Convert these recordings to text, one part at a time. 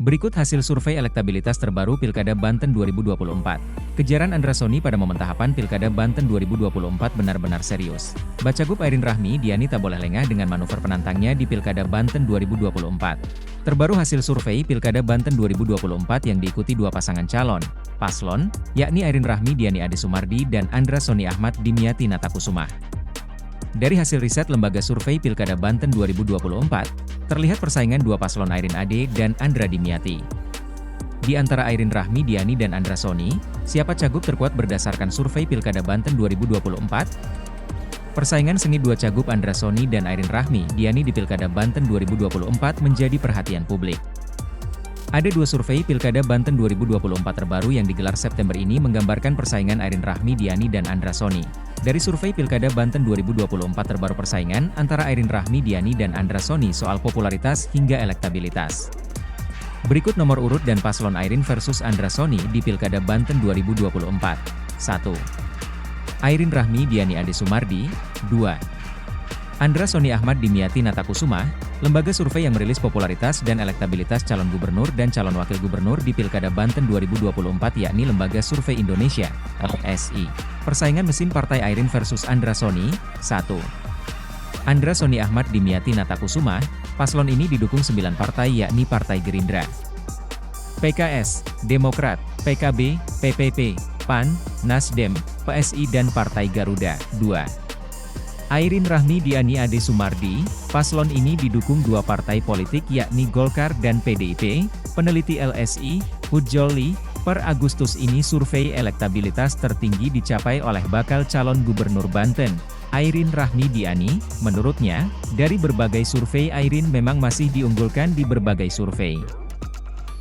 Berikut hasil survei elektabilitas terbaru Pilkada Banten 2024. Kejaran Andra Soni pada momen tahapan Pilkada Banten 2024 benar-benar serius. Bacagup Airin Rahmi Diani tak boleh lengah dengan manuver penantangnya di Pilkada Banten 2024. Terbaru hasil survei Pilkada Banten 2024 yang diikuti dua pasangan calon, paslon, yakni Airin Rahmi Diani Ade Sumardi dan Andra Soni Ahmad Dimyati Natakusumah. Dari hasil riset Lembaga Survei Pilkada Banten 2024, terlihat persaingan dua paslon Airin Ade dan Andra Dimyati. Di antara Airin Rahmi Diani dan Andra Soni, siapa cagup terkuat berdasarkan survei Pilkada Banten 2024? Persaingan sengit dua cagup Andra Soni dan Airin Rahmi Diani di Pilkada Banten 2024 menjadi perhatian publik. Ada dua survei Pilkada Banten 2024 terbaru yang digelar September ini menggambarkan persaingan Airin Rahmi Diani dan Andra Soni. Dari survei Pilkada Banten 2024 terbaru persaingan antara Airin Rahmi Diani dan Andra Soni soal popularitas hingga elektabilitas. Berikut nomor urut dan paslon Airin versus Andra Soni di Pilkada Banten 2024. 1. Airin Rahmi Diani Ade Sumardi. 2. Andra Soni Ahmad Dimyati Natakusumah, lembaga survei yang merilis popularitas dan elektabilitas calon gubernur dan calon wakil gubernur di Pilkada Banten 2024 yakni Lembaga Survei Indonesia, LSI. Persaingan mesin partai Airin versus Andra Soni. 1. Andra Soni Ahmad Dimyati Natakusumah, paslon ini didukung 9 partai yakni Partai Gerindra, PKS, Demokrat, PKB, PPP, PAN, Nasdem, PSI dan Partai Garuda. 2. Airin Rahmi Diani Ade Sumardi, paslon ini didukung dua partai politik yakni Golkar dan PDIP. Peneliti LSI, Hudjoli, per Agustus ini survei elektabilitas tertinggi dicapai oleh bakal calon gubernur Banten, Airin Rahmi Diani. Menurutnya, dari berbagai survei Airin memang masih diunggulkan di berbagai survei.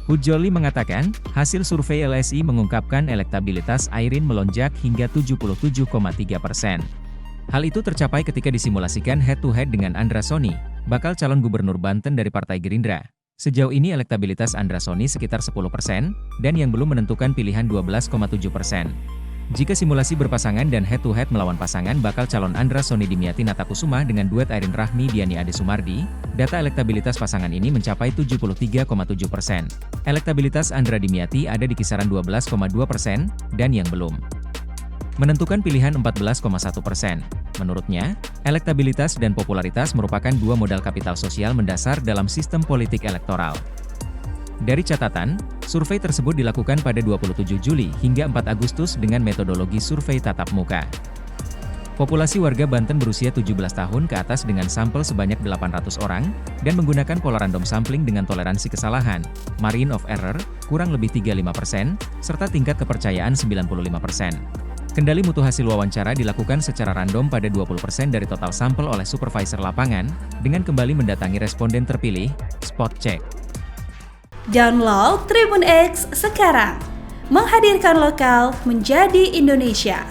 Hudjoli mengatakan, hasil survei LSI mengungkapkan elektabilitas Airin melonjak hingga 77,3%. Hal itu tercapai ketika disimulasikan head-to-head dengan Andra Soni, bakal calon gubernur Banten dari Partai Gerindra. Sejauh ini elektabilitas Andra Soni sekitar 10%, dan yang belum menentukan pilihan 12,7%. Jika simulasi berpasangan dan head-to-head melawan pasangan bakal calon Andra Soni Dimyati Natakusumah dengan duet Airin Rahmi Diani Ade Sumardi, data elektabilitas pasangan ini mencapai 73,7%. Elektabilitas Andra Dimyati ada di kisaran 12,2%, dan yang belum menentukan pilihan 14,1%. Menurutnya, elektabilitas dan popularitas merupakan dua modal kapital sosial mendasar dalam sistem politik elektoral. Dari catatan, survei tersebut dilakukan pada 27 Juli hingga 4 Agustus dengan metodologi survei tatap muka. Populasi warga Banten berusia 17 tahun ke atas dengan sampel sebanyak 800 orang, dan menggunakan pola random sampling dengan toleransi kesalahan, margin of error, kurang lebih 35%, serta tingkat kepercayaan 95%. Kendali mutu hasil wawancara dilakukan secara random pada 20% dari total sampel oleh supervisor lapangan, dengan kembali mendatangi responden terpilih, spot check. Download Tribun X sekarang, menghadirkan lokal menjadi Indonesia.